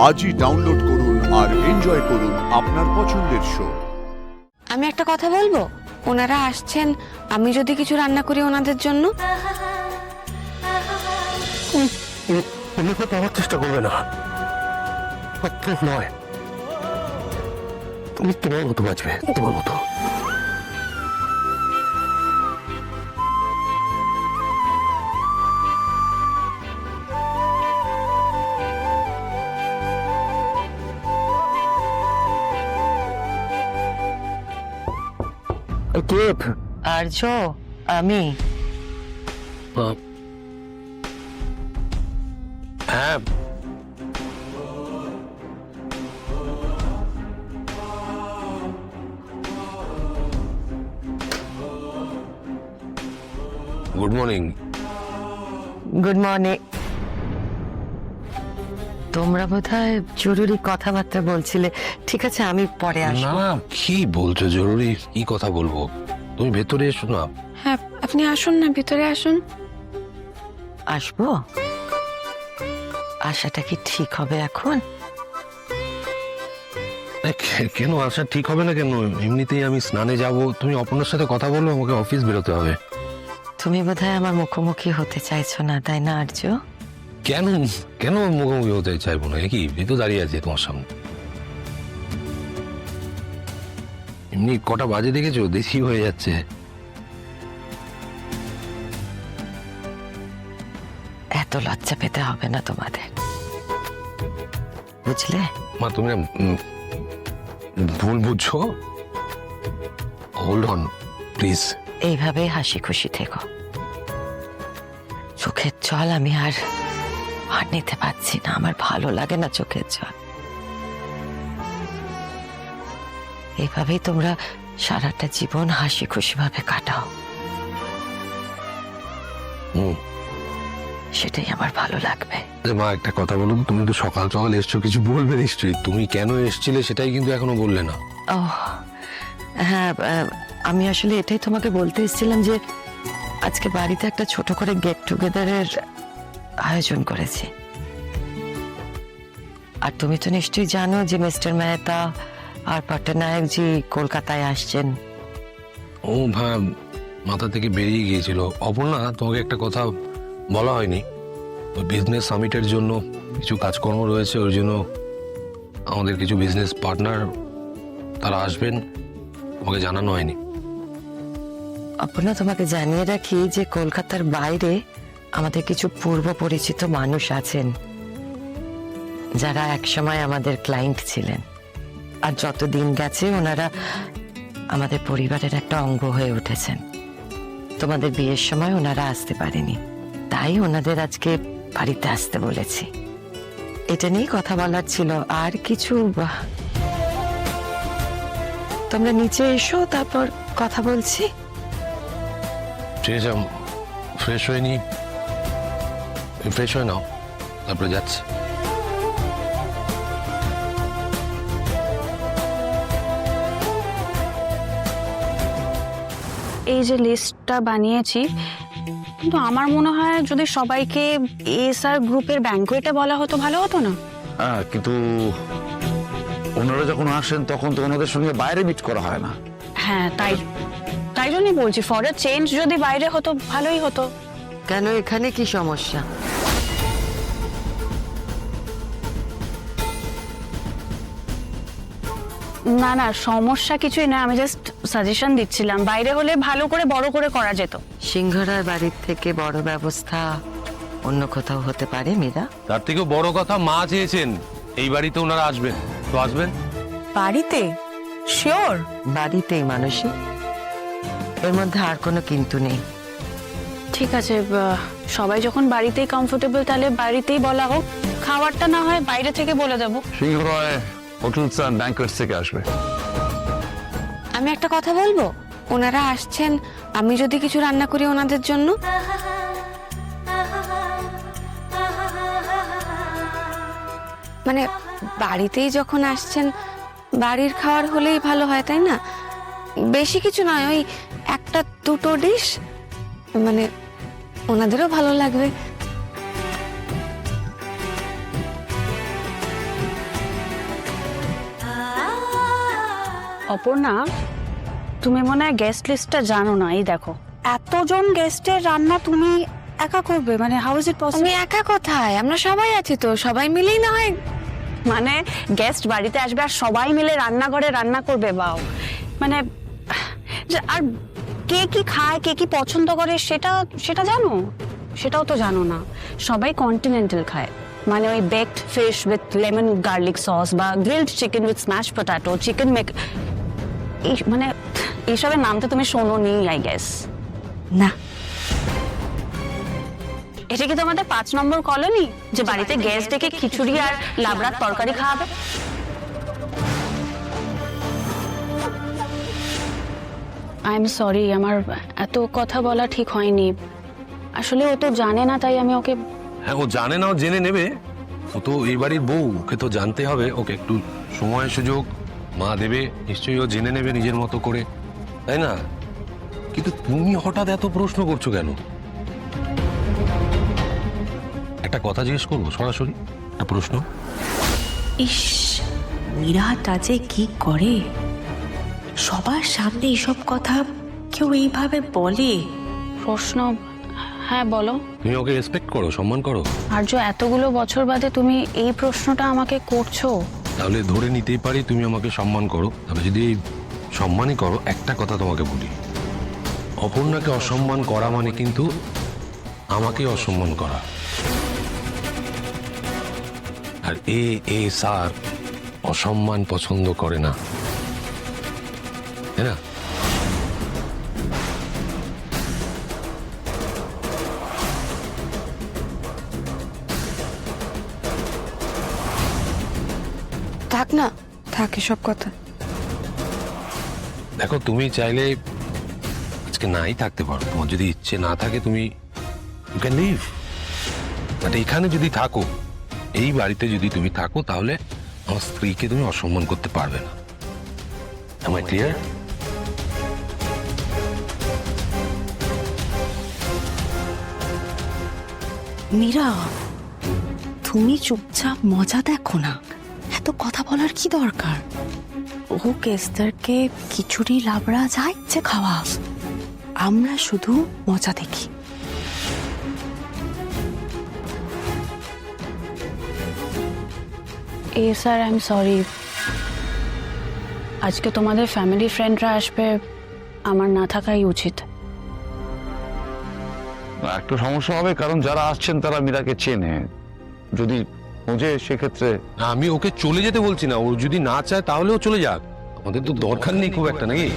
আজই ডাউনলোড করুন আর এনজয় করুন আপনার পছন্দের শো। আমি একটা কথা বলবো, ওনারা আসছেন, আমি যদি কিছু রান্না করি ওনাদের জন্য। তুমি তো পাওয়ার চেষ্টা করবে না, নয় তুমি তোমার মতো বাঁচবে, তোমার মতো। আর্য, আমি হ্যাঁ, গুড মর্নিং। Good morning. তোমরা বোধহয় জরুরি কথাবার্তা বলছিলে। ঠিক আছে, আমি পরে না আসবো। না, কি বলছো? জরুরি কি কথা বলবো? তুমি ভেতরে এসো না। হ্যাঁ, আপনি আসুন না, ভিতরে আসুন। আসবো? আশাটা কি ঠিক হবে এখন? কেন আসা ঠিক হবে না? কেন, এমনিতেই আমি স্নানে যাব। তুমি অপর্ণার সাথে কথা বলো, আমাকে অফিস বেরোতে হবে। তুমি বোধহয় আমার মুখোমুখি হতে চাইছো না, তাই না আর্য? কেন কেন মুখোমুখি হতে চাইবো না? কি, এই তো দাঁড়িয়ে আছে তোমার সামনে। এমনি কটা বাজে দেখেছো? দেশি হয়ে যাচ্ছে। এত লজ্জা পেতে হবে না তোমাদের, বুঝলে? মা, তুমি না ভুল বুঝছো। Hold on please. এইভাবে হাসি খুশি থেকো। চোখের জল আমি আর নিতে পারছি না, আমার ভালো লাগে না চোখের জল। এইভাবেই তোমরা সারাটা জীবন হাসি খুশি ভাবে কাটাও, সেটাই আমার ভালো লাগবে। মা, একটা কথা বলো তো, তুমি তো সকাল সকাল এসছো, কিছু বলবে নিশ্চয়ই। তুমি কেন এসছিলে সেটাই কিন্তু এখনো বললে না। ও হ্যাঁ, আমি আসলে এটাই তোমাকে বলতে এসেছিলাম যে আজকে বাড়িতে একটা ছোট করে গেট টুগেদারের আয়োজন করেছি। আর তুমি তো নিশ্চয়ই জানো যে মিস্টার মেহতা আর পট্টনায়ক জি কলকাতায় আসছেন। ও ভাই, মাথা থেকে বেরিয়ে গিয়েছিল। অপর্ণা, তোমাকে একটা কথা বলা হয়নি। ওই বিজনেস সামিটের জন্য কিছু কাজকর্ম রয়েছে, ওর জন্য আমাদের কিছু বিজনেস পার্টনার তারা আসবেন, তোমাকে জানানো হয়নি। অপর্ণা, তোমাকে জানিয়ে রাখি যে কলকাতার বাইরে আমাদের কিছু পূর্ব পরিচিত মানুষ আছেন যারা একসময় আমাদের ক্লায়েন্ট ছিলেন, আর যত দিন গেছে ওনারা আমাদের পরিবারের একটা অঙ্গ হয়ে উঠেছেন। তোমাদের বিয়ের সময় ওনারা আসতে পারেনি, তাই ওনাদের আজকে বাড়িতে আসতে বলেছি। এটা নিয়ে কথা বলার ছিল, আর কিছু। তোমরা নিচে এসো, তারপর কথা বলছি। ঠিক আছে, ফ্রেশ হয়ে নি, ফ্রেশ হয়ে নাও, তারপরে যাচ্ছি। এই যে লিস্টটা বানিয়েছি, কিন্তু আমার মনে হয় যদি সবাইকে এসআর গ্রুপের ব্যাংকুয়েটে বলা হতো ভালো হতো না? হ্যাঁ, কিন্তু ওনারা যখন আসেন তখন তো ওনাদের সঙ্গে বাইরে মিট করা হয় না। হ্যাঁ, তাই তাই জন্যই বলছি, ফর এ চেঞ্জ যদি বাইরে হতো ভালোই হতো। কেন, এখানে কি সমস্যা? না না, সমস্যা কিছুই না, আমি জাস্ট সাজেশন দিচ্ছিলাম। বাইরে হলে ভালো করে বড় করে করা যেত। সিংহরার বাড়ির থেকে বড় ব্যবস্থা অন্য কোথাও হতে পারে মীরা। তার থেকেও বড় কথা, মা চেয়েছেন এই বাড়িতে ওনারা আসবেন, তো আসবেন। বাড়িতে? শিওর? বাড়িতেই মানুষই, এর মধ্যে আর কোনো কিন্তু নেই। ঠিক আছে, সবাই যখন বাড়িতেই কমফোর্টেবল, তাহলে বাড়িতেই বলা হোক। খাবারটা না হয় বাইরে থেকে বলে দেবো। সিংহরায় হোটেলস অ্যান্ড ব্যাংকোয়েটস থেকে আসবে। আমি একটা কথা বলবো, ওনারা আসছেন, আমি যদি কিছু রান্না করি ওনাদের জন্য। মানে বাড়িতেই যখন আসছেন, বাড়ির খাবার হলেই ভালো হয়, তাই না? বেশি কিছু নয়, ওই একটা দুটো ডিশ, মানে ওনাদেরও ভালো লাগবে। অপর্ণা, তুমি মনে হয় গেস্ট লিস্টটা জানো না। এই দেখো, এতজন গেস্টের রান্না তুমি একা করবে? মানে হাউ ইজ ইট পসিবল? আমি একা কোথায়, আমরা সবাই আছি তো, সবাই মিলেই না হয়। মানে গেস্ট বাড়িতে আসবে আর সবাই মিলে রান্নাঘরে রান্না করবে? বাও, মানে আর কে কি খায়, কে কি পছন্দ করে সেটা সেটা জানো? সেটাও তো জানো না। সবাই কন্টিনেন্টাল খায়, মানে ওই baked fish with lemon garlic sauce বা grilled chicken with smash potato, chicken এই মানে এইসবের নাম তো তুমি শোনোনি আই গেস। না, এটা কি তোমাদের 5 নম্বর কলোনি যে বাড়িতে গেস্ট ডেকে খিচুড়ি আর লাবড়ার তরকারি খাওয়াবে? আই এম সরি, আমার এত কথা বলা ঠিক হয়নি। আসলে ও তো জানে না, তাই আমি ওকে। হ্যাঁ, ও জানে না, ও জেনে নেবে। ও তো এই বাড়ির বউ, ওকে তো জানতে হবে। ওকে একটু সময় সুযোগ মা দেবে, নিশ্চয়ই ও জেনে নেবে নিজের মতো করে, তাই না? কিন্তু তুমি হঠাৎ এত প্রশ্ন করছো কেন? একটা কথা জিজ্ঞেস করবো সরাসরি, একটা প্রশ্ন। ইস, মীরাটা যে কি করে, সবার সামনে এসব কথা কেউ এইভাবে বলে? প্রশ্ন? হ্যাঁ বলো। তুমি ওকে রেসপেক্ট করো, সম্মান করো? আর্য, এতগুলো বছর বাদে তুমি এই প্রশ্নটা আমাকে করছো? তাহলে ধরে নিতেই পারি তুমি আমাকে সম্মান করো। তবে যদি এই সম্মানই করো, একটা কথা তোমাকে বলি, অপর্ণাকে অসম্মান করা মানে কিন্তু আমাকে অসম্মান করা। আর স্যার অসম্মান পছন্দ করে না, তাই না? থাক না, থাক এসব কথা। দেখো, তুমি চাইলে আজকে নাই থাকতে পারো, তোমার যদি ইচ্ছে না থাকে তুমি ইউ ক্যান লিভ। বাট এখানে যদি থাকো, এই বাড়িতে যদি তুমি থাকো, তাহলে আমার স্ত্রীকে তুমি অসম্মান করতে পারবে না। Am I clear? মীরা, তুমি চুপচাপ মজা দেখো না, এত কথা বলার কি দরকার? ও গেস্টদেরকে খিচুড়ি লাবড়া যা ইচ্ছে খাওয়া, আমরা শুধু মজা দেখি। স্যার আই এম সরি, আজকে তোমাদের ফ্যামিলি ফ্রেন্ডরা আসবে, আমার না থাকাই উচিত। একটু সমস্যা হবে, কারণ যারা আসছেন তারা মীরাকে চেনে। যদি খোঁজে সেক্ষেত্রে না, আমি ওকে চলে যেতে বলছি না। ও যদি না চায় তাহলেও চলে যাক, আমাদের তো দরকার নেই খুব একটা, নাকি?